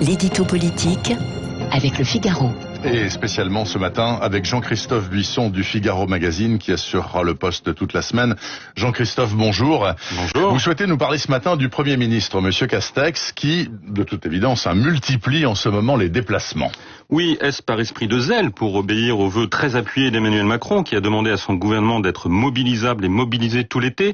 L'édito politique avec Le Figaro. Et spécialement ce matin avec Jean-Christophe Buisson du Figaro Magazine qui assurera le poste toute la semaine. Jean-Christophe, bonjour. Bonjour. Vous souhaitez nous parler ce matin du Premier ministre, Monsieur Castex, qui, de toute évidence, multiplie en ce moment les déplacements. Oui, est-ce par esprit de zèle pour obéir aux vœux très appuyés d'Emmanuel Macron qui a demandé à son gouvernement d'être mobilisable et mobilisé tout l'été?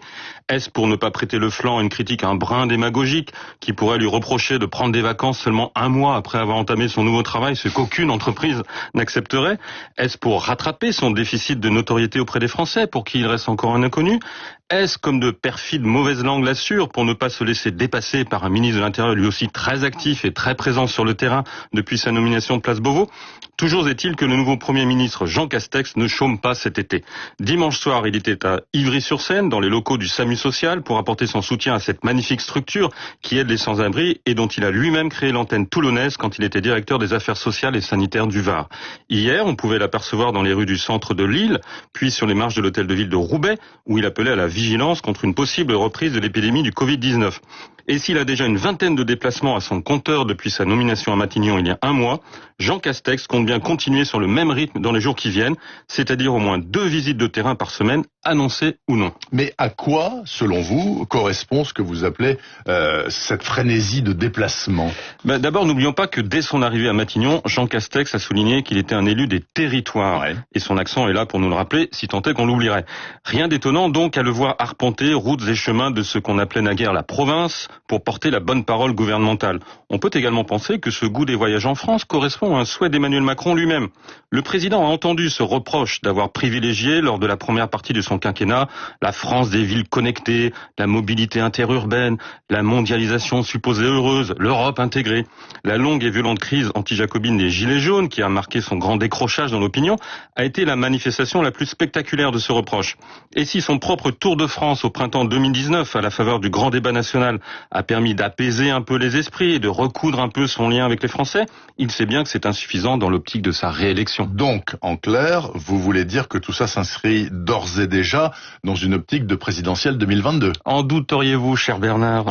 Est-ce pour ne pas prêter le flanc à une critique un brin démagogique qui pourrait lui reprocher de prendre des vacances seulement un mois après avoir entamé son nouveau travail, ce qu'aucune entreprise n'accepterait? Est-ce pour rattraper son déficit de notoriété auprès des Français pour qui il reste encore un inconnu? Est-ce, comme de perfides mauvaises langues l'assurent, pour ne pas se laisser dépasser par un ministre de l'Intérieur lui aussi très actif et très présent sur le terrain depuis sa nomination de Place Beauvau? Toujours est-il que le nouveau Premier ministre Jean Castex ne chôme pas cet été. Dimanche soir, il était à Ivry-sur-Seine, dans les locaux du SAMU social, pour apporter son soutien à cette magnifique structure qui aide les sans-abri et dont il a lui-même créé l'antenne toulonnaise quand il était directeur des affaires sociales et sanitaires du Var. Hier, on pouvait l'apercevoir dans les rues du centre de Lille, puis sur les marches de l'hôtel de ville de Roubaix, où il appelait à la vigilance contre une possible reprise de l'épidémie du Covid-19. Et s'il a déjà une vingtaine de déplacements à son compteur depuis sa nomination à Matignon il y a un mois, Jean Castex compte bien continuer sur le même rythme dans les jours qui viennent, c'est-à-dire au moins 2 visites de terrain par semaine, annoncées ou non. Mais à quoi, selon vous, correspond ce que vous appelez cette frénésie de déplacement? D'abord, n'oublions pas que dès son arrivée à Matignon, Jean Castex a souligné qu'il était un élu des territoires. Ouais. Et son accent est là pour nous le rappeler, si tant est qu'on l'oublierait. Rien d'étonnant donc à le voir arpenter routes et chemins de ce qu'on appelait naguère la province, pour porter la bonne parole gouvernementale. On peut également penser que ce goût des voyages en France correspond à un souhait d'Emmanuel Macron lui-même. Le président a entendu ce reproche d'avoir privilégié, lors de la première partie de son quinquennat, la France des villes connectées, la mobilité interurbaine, la mondialisation supposée heureuse, l'Europe intégrée. La longue et violente crise anti-jacobine des Gilets jaunes, qui a marqué son grand décrochage dans l'opinion, a été la manifestation la plus spectaculaire de ce reproche. Et si son propre Tour de France au printemps 2019, à la faveur du grand débat national, a permis d'apaiser un peu les esprits et de recoudre un peu son lien avec les Français, il sait bien que c'est insuffisant dans l'optique de sa réélection. Donc, en clair, vous voulez dire que tout ça s'inscrit d'ores et déjà dans une optique de présidentielle 2022? En douteriez-vous, cher Bernard?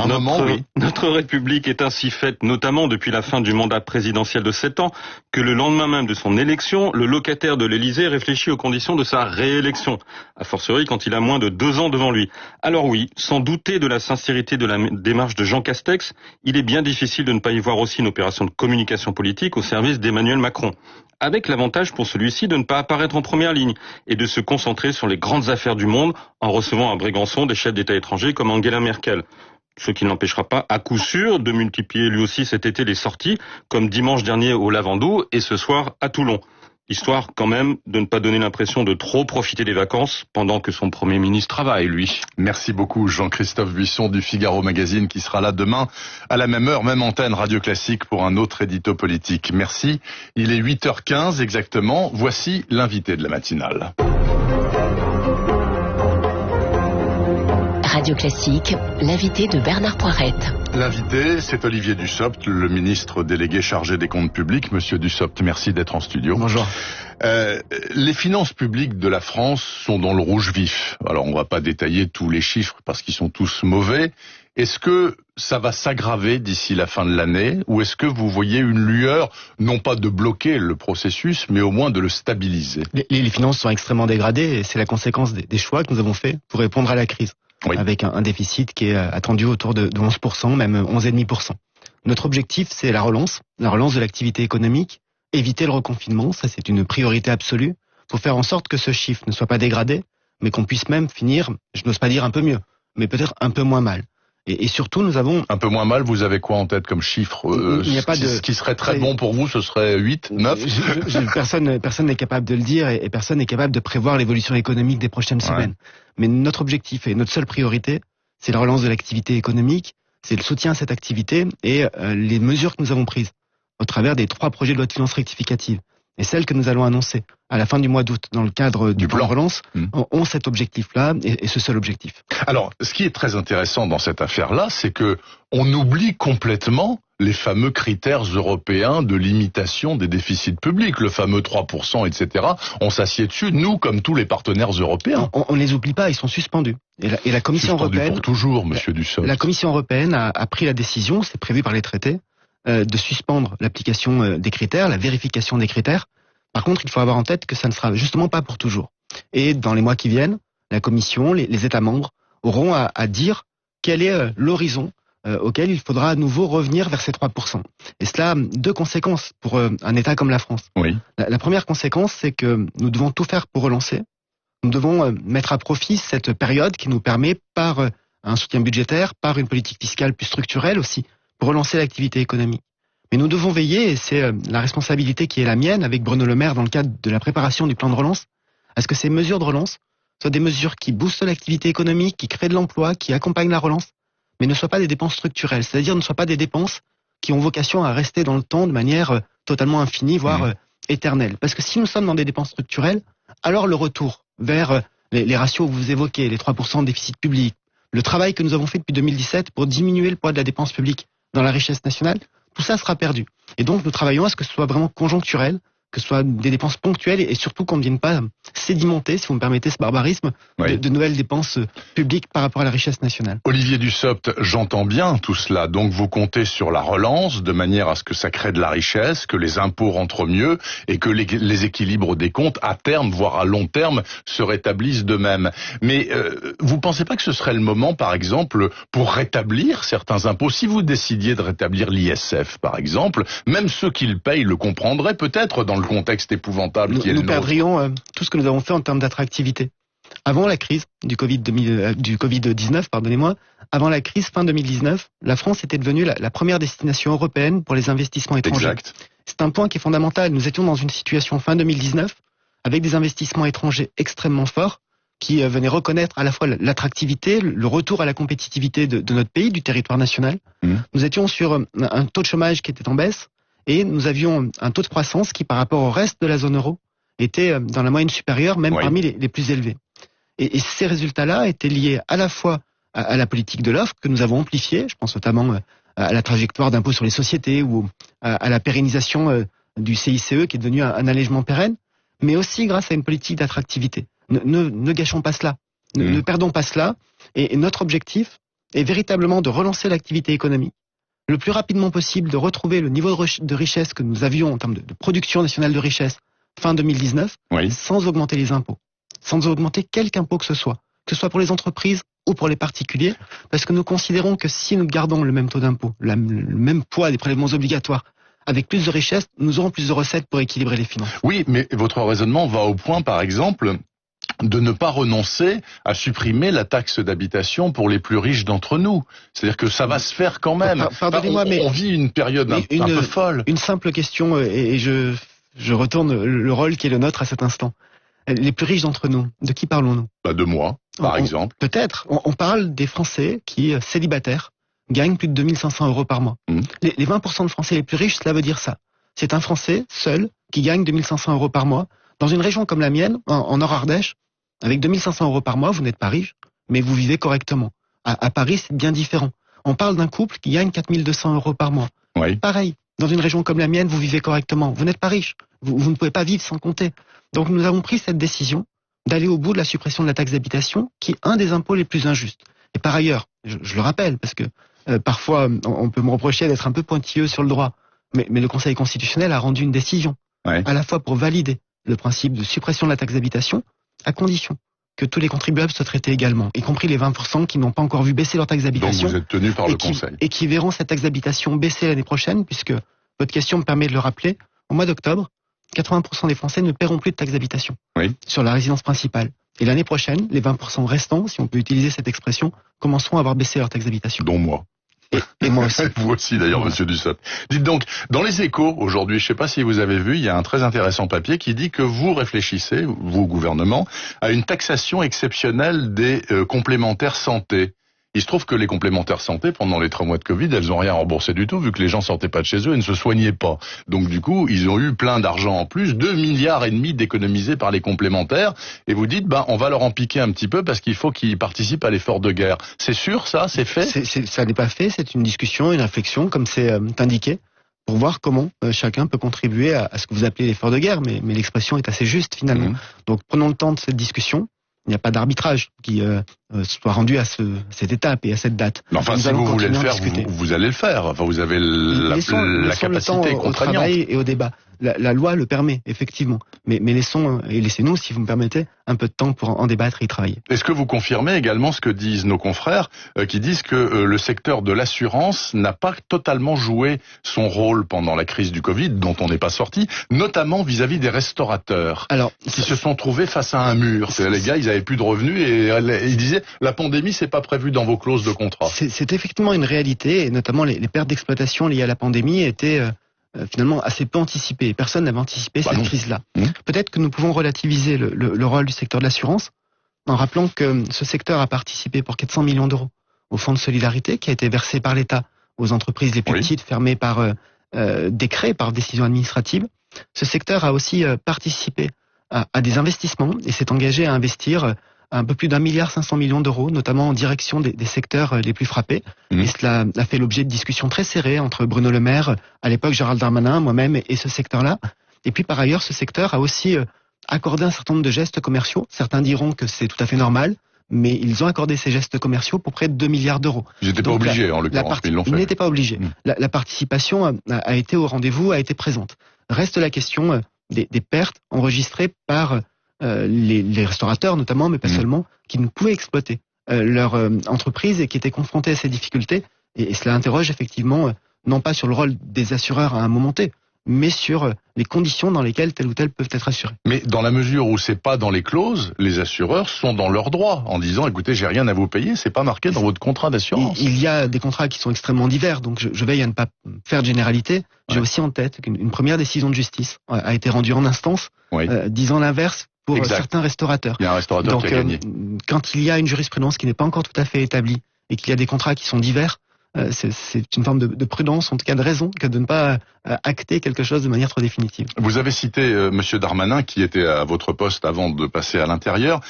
Notre République est ainsi faite, notamment depuis la fin du mandat présidentiel de 7 ans, que le lendemain même de son élection, le locataire de l'Élysée réfléchit aux conditions de sa réélection, a fortiori quand il a moins de 2 ans devant lui. Alors oui, sans douter de la sincérité de la démarche de Jean Castex, il est bien difficile de ne pas y voir aussi une opération de communication politique au service d'Emmanuel Macron, avec l'avantage pour celui-ci de ne pas apparaître en première ligne et de se concentrer sur les grandes affaires du monde en recevant à Brégançon des chefs d'État étrangers comme Angela Merkel. Ce qui ne l'empêchera pas, à coup sûr, de multiplier lui aussi cet été les sorties, comme dimanche dernier au Lavandou et ce soir à Toulon. Histoire quand même de ne pas donner l'impression de trop profiter des vacances pendant que son Premier ministre travaille, lui. Merci beaucoup Jean-Christophe Buisson du Figaro Magazine qui sera là demain à la même heure, même antenne Radio Classique pour un autre édito politique. Merci. Il est 8h15 exactement. Voici l'invité de la matinale. Radio Classique, l'invité de Bernard Poirette. L'invité, c'est Olivier Dussopt, le ministre délégué chargé des comptes publics. Monsieur Dussopt, merci d'être en studio. Bonjour. Les finances publiques de la France sont dans le rouge vif. Alors, on va pas détailler tous les chiffres parce qu'ils sont tous mauvais. Est-ce que ça va s'aggraver d'ici la fin de l'année ou est-ce que vous voyez une lueur, non pas de bloquer le processus, mais au moins de le stabiliser? Les finances sont extrêmement dégradées et c'est la conséquence des choix que nous avons faits pour répondre à la crise. Oui. Avec un déficit qui est attendu autour de 11%, même 11,5%. Notre objectif, c'est la relance de l'activité économique, éviter le reconfinement, ça c'est une priorité absolue, pour faire en sorte que ce chiffre ne soit pas dégradé, mais qu'on puisse même finir, je n'ose pas dire un peu mieux, mais peut-être un peu moins mal. Et surtout, nous avons... Un peu moins mal, vous avez quoi en tête comme chiffre? Ce qui serait très bon pour vous, ce serait 8, 9? Personne n'est capable de le dire et personne n'est capable de prévoir l'évolution économique des prochaines semaines. Mais notre objectif et notre seule priorité, c'est la relance de l'activité économique, c'est le soutien à cette activité et les mesures que nous avons prises au travers des 3 projets de loi de finances rectificatives et celles que nous allons annoncer à la fin du mois d'août dans le cadre du plan relance ont cet objectif-là et ce seul objectif. Alors, ce qui est très intéressant dans cette affaire-là, c'est que on oublie complètement les fameux critères européens de limitation des déficits publics, le fameux 3%, etc. On s'assied dessus, nous, comme tous les partenaires européens. On les oublie pas, ils sont suspendus. Et la Commission européenne... pour toujours, monsieur Dussopt. La Commission européenne a pris la décision, c'est prévu par les traités, de suspendre l'application des critères, la vérification des critères. Par contre, il faut avoir en tête que ça ne sera justement pas pour toujours. Et dans les mois qui viennent, la Commission, les États membres auront à dire quel est l'horizon auquel il faudra à nouveau revenir vers ces 3%. Et cela a deux conséquences pour un État comme la France. Oui. La première conséquence, c'est que nous devons tout faire pour relancer. Nous devons mettre à profit cette période qui nous permet, par un soutien budgétaire, par une politique fiscale plus structurelle aussi, pour relancer l'activité économique. Mais nous devons veiller, et c'est la responsabilité qui est la mienne avec Bruno Le Maire dans le cadre de la préparation du plan de relance, à ce que ces mesures de relance soient des mesures qui boostent l'activité économique, qui créent de l'emploi, qui accompagnent la relance, mais ne soient pas des dépenses structurelles, c'est-à-dire ne soient pas des dépenses qui ont vocation à rester dans le temps de manière totalement infinie, voire éternelle. Parce que si nous sommes dans des dépenses structurelles, alors le retour vers les ratios que vous évoquez, les 3% de déficit public, le travail que nous avons fait depuis 2017 pour diminuer le poids de la dépense publique dans la richesse nationale, tout ça sera perdu. Et donc nous travaillons à ce que ce soit vraiment conjoncturel, que ce soit des dépenses ponctuelles et surtout qu'on ne vienne pas sédimenter, si vous me permettez ce barbarisme, de nouvelles dépenses publiques par rapport à la richesse nationale. Olivier Dussopt, j'entends bien tout cela. Donc vous comptez sur la relance de manière à ce que ça crée de la richesse, que les impôts rentrent mieux et que les équilibres des comptes à terme, voire à long terme, se rétablissent d'eux-mêmes. Mais vous pensez pas que ce serait le moment, par exemple, pour rétablir certains impôts? Si vous décidiez de rétablir l'ISF, par exemple, même ceux qui le payent le comprendraient peut-être dans le contexte épouvantable qui est le nôtre. Nous perdrions tout ce que nous avons fait en termes d'attractivité. Avant la crise du Covid-19, avant la crise fin 2019, la France était devenue la première destination européenne pour les investissements étrangers. Exact. C'est un point qui est fondamental. Nous étions dans une situation fin 2019 avec des investissements étrangers extrêmement forts qui venaient reconnaître à la fois l'attractivité, le retour à la compétitivité de notre pays, du territoire national. Nous étions sur un taux de chômage qui était en baisse et nous avions un taux de croissance qui, par rapport au reste de la zone euro, était dans la moyenne supérieure, même parmi les plus élevés. Et ces résultats-là étaient liés à la fois à la politique de l'offre que nous avons amplifiée, je pense notamment à la trajectoire d'impôt sur les sociétés ou à la pérennisation du CICE qui est devenu un allègement pérenne, mais aussi grâce à une politique d'attractivité. Ne gâchons pas cela, ne perdons pas cela. Et notre objectif est véritablement de relancer l'activité économique, le plus rapidement possible de retrouver le niveau de richesse que nous avions en termes de production nationale de richesse fin 2019, sans augmenter les impôts, sans augmenter quelque impôt que ce soit pour les entreprises ou pour les particuliers, parce que nous considérons que si nous gardons le même taux d'impôt, le même poids des prélèvements obligatoires, avec plus de richesse, nous aurons plus de recettes pour équilibrer les finances. Oui, mais votre raisonnement va au point, par exemple, de ne pas renoncer à supprimer la taxe d'habitation pour les plus riches d'entre nous. C'est-à-dire que ça va se faire quand même. Pardonnez-moi, mais on vit une période un peu folle. Une simple question, et je retourne le rôle qui est le nôtre à cet instant. Les plus riches d'entre nous, de qui parlons-nous? De moi, par exemple. Peut-être. On parle des Français qui, célibataires, gagnent plus de 2500 € par mois. Les 20% de Français les plus riches, cela veut dire ça. C'est un Français seul qui gagne 2500 € par mois. Dans une région comme la mienne, en Nord-Ardèche, avec 2500 € par mois, vous n'êtes pas riche, mais vous vivez correctement. À Paris, c'est bien différent. On parle d'un couple qui gagne 4200 € par mois. Pareil. Dans une région comme la mienne, vous vivez correctement. Vous n'êtes pas riche. Vous ne pouvez pas vivre sans compter. Donc nous avons pris cette décision d'aller au bout de la suppression de la taxe d'habitation, qui est un des impôts les plus injustes. Et par ailleurs, je le rappelle, parce que parfois on peut me reprocher d'être un peu pointilleux sur le droit, mais le Conseil constitutionnel a rendu une décision, à la fois pour valider le principe de suppression de la taxe d'habitation, à condition que tous les contribuables soient traités également, y compris les 20% qui n'ont pas encore vu baisser leur taxe d'habitation. Donc vous êtes tenu par le Conseil. Et qui verront cette taxe d'habitation baisser l'année prochaine, puisque votre question me permet de le rappeler, au mois d'octobre, 80% des Français ne paieront plus de taxe d'habitation sur la résidence principale. Et l'année prochaine, les 20% restants, si on peut utiliser cette expression, commenceront à avoir baissé leur taxe d'habitation. Dont moi. Et moi aussi. Vous aussi d'ailleurs, monsieur Dussopt. Dites donc, dans les Échos, aujourd'hui, je ne sais pas si vous avez vu, il y a un très intéressant papier qui dit que vous réfléchissez, vous, gouvernement, à une taxation exceptionnelle des complémentaires santé. Il se trouve que les complémentaires santé, pendant les 3 mois de Covid, elles n'ont rien remboursé du tout, vu que les gens sortaient pas de chez eux et ne se soignaient pas. Donc du coup, ils ont eu plein d'argent en plus, 2,5 milliards d'économisés par les complémentaires, et vous dites, on va leur en piquer un petit peu parce qu'il faut qu'ils participent à l'effort de guerre. C'est sûr, ça? C'est fait? Ça n'est pas fait, c'est une discussion, une réflexion, comme c'est indiqué, pour voir comment chacun peut contribuer à ce que vous appelez l'effort de guerre, mais l'expression est assez juste finalement. Donc prenons le temps de cette discussion. Il n'y a pas d'arbitrage qui soit rendu à cette étape et à cette date. Mais enfin, si vous voulez le faire, vous allez le faire. Enfin, vous avez la capacité au travail et au débat. La loi le permet, effectivement. Mais laissez-nous, si vous me permettez, un peu de temps pour en débattre et y travailler. Est-ce que vous confirmez également ce que disent nos confrères, qui disent que le secteur de l'assurance n'a pas totalement joué son rôle pendant la crise du Covid, dont on n'est pas sorti, notamment vis-à-vis des restaurateurs, qui se sont trouvés face à un mur. Les gars, ils avaient plus de revenus et ils disaient la pandémie, c'est pas prévu dans vos clauses de contrat. C'est effectivement une réalité, et notamment les pertes d'exploitation liées à la pandémie étaient finalement assez peu anticipées. Personne n'avait anticipé cette crise-là. Peut-être que nous pouvons relativiser le rôle du secteur de l'assurance en rappelant que ce secteur a participé pour 400 millions d'euros au fonds de solidarité qui a été versé par l'État aux entreprises les plus petites, fermées par décret, par décision administrative. Ce secteur a aussi participé à des investissements et s'est engagé à investir un peu plus d'1,5 milliard d'euros, notamment en direction des secteurs les plus frappés. Et cela a fait l'objet de discussions très serrées entre Bruno Le Maire, à l'époque Gérald Darmanin, moi-même et ce secteur-là. Et puis par ailleurs, ce secteur a aussi accordé un certain nombre de gestes commerciaux. Certains diront que c'est tout à fait normal, mais ils ont accordé ces gestes commerciaux pour près de 2 milliards d'euros. Ils n'étaient pas obligés, en l'occurrence, ils l'ont fait. Ils n'étaient pas obligés. La participation a été au rendez-vous, a été présente. Reste la question des pertes enregistrées par les restaurateurs notamment, mais pas seulement, qui ne pouvaient exploiter leur entreprise et qui étaient confrontés à ces difficultés. Et cela interroge effectivement, non pas sur le rôle des assureurs à un moment T, mais sur les conditions dans lesquelles tel ou tel peuvent être assurés. Mais dans la mesure où c'est pas dans les clauses, les assureurs sont dans leurs droits en disant écoutez, j'ai rien à vous payer, c'est pas marqué dans votre contrat d'assurance. Il y a des contrats qui sont extrêmement divers, donc je veille à ne pas faire de généralité. J'ai aussi en tête qu'une première décision de justice a été rendue en instance, disant l'inverse pour certains restaurateurs. Il y a un restaurateur qui a gagné. Quand il y a une jurisprudence qui n'est pas encore tout à fait établie et qu'il y a des contrats qui sont divers, c'est une forme de prudence, en tout cas de raison, que de ne pas acter quelque chose de manière trop définitive. Vous avez cité Monsieur Darmanin, qui était à votre poste avant de passer à l'intérieur.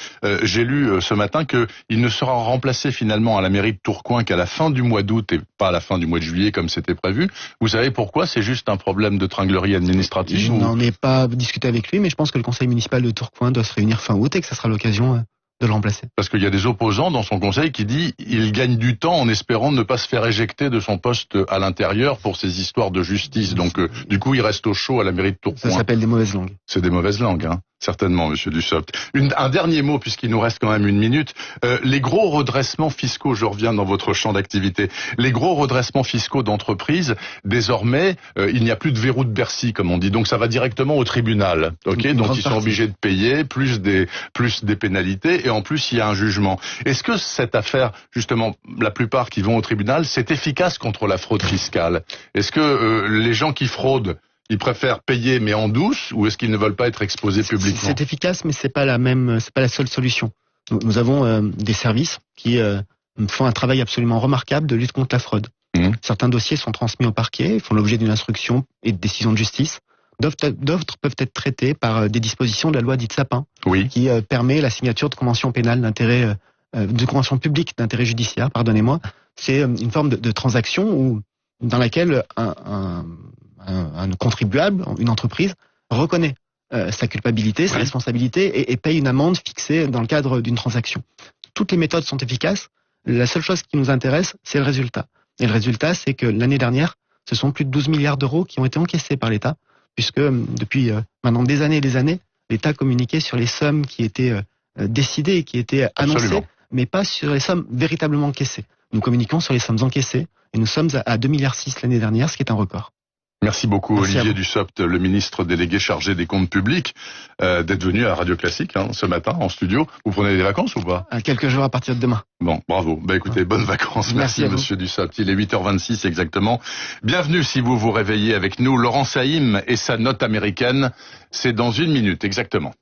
J'ai lu ce matin qu'il ne sera remplacé finalement à la mairie de Tourcoing qu'à la fin du mois d'août et pas à la fin du mois de juillet comme c'était prévu. Vous savez pourquoi? C'est juste un problème de tringlerie administrative? Je n'en ai pas discuté avec lui, mais je pense que le conseil municipal de Tourcoing doit se réunir fin août et que ça sera l'occasion de le remplacer. Parce qu'il y a des opposants dans son conseil qui dit il gagne du temps en espérant ne pas se faire éjecter de son poste à l'intérieur pour ces histoires de justice. Donc du coup il reste au chaud à la mairie de Tourcoing. Ça s'appelle des mauvaises langues. C'est des mauvaises langues, hein. Certainement, Monsieur Dussopt. Un dernier mot, puisqu'il nous reste quand même une minute. Les gros redressements fiscaux, je reviens dans votre champ d'activité, les gros redressements fiscaux d'entreprises, désormais, il n'y a plus de verrou de Bercy, comme on dit. Donc ça va directement au tribunal. Donc ils sont obligés de payer, plus des pénalités, et en plus il y a un jugement. Est-ce que cette affaire, justement, la plupart qui vont au tribunal, c'est efficace contre la fraude fiscale? Est-ce que les gens qui fraudent, ils préfèrent payer mais en douce, ou est-ce qu'ils ne veulent pas être exposés publiquement? C'est efficace, mais c'est pas la seule solution. Nous avons des services qui font un travail absolument remarquable de lutte contre la fraude. Certains dossiers sont transmis au parquet, font l'objet d'une instruction et de décision de justice. D'autres peuvent être traités par des dispositions de la loi dite Sapin, qui permet la signature de conventions pénales d'intérêt, de conventions publiques d'intérêt judiciaire, pardonnez-moi. C'est une forme de transaction dans laquelle un contribuable, une entreprise, reconnaît sa culpabilité, sa responsabilité et paye une amende fixée dans le cadre d'une transaction. Toutes les méthodes sont efficaces. La seule chose qui nous intéresse, c'est le résultat. Et le résultat, c'est que l'année dernière, ce sont plus de 12 milliards d'euros qui ont été encaissés par l'État, puisque depuis maintenant des années et des années, l'État communiquait sur les sommes qui étaient décidées et qui étaient annoncées, mais pas sur les sommes véritablement encaissées. Nous communiquons sur les sommes encaissées et nous sommes à 2,6 milliards l'année dernière, ce qui est un record. Merci beaucoup Olivier Dussopt, le ministre délégué chargé des comptes publics, d'être venu à Radio Classique ce matin en studio. Vous prenez des vacances ou pas? Quelques jours à partir de demain. Bon, bravo. Écoutez, bonnes vacances. Merci Monsieur Dussopt. Il est 8h26 exactement. Bienvenue si vous vous réveillez avec nous. Laurent Saïm et sa note américaine, c'est dans 1 minute exactement.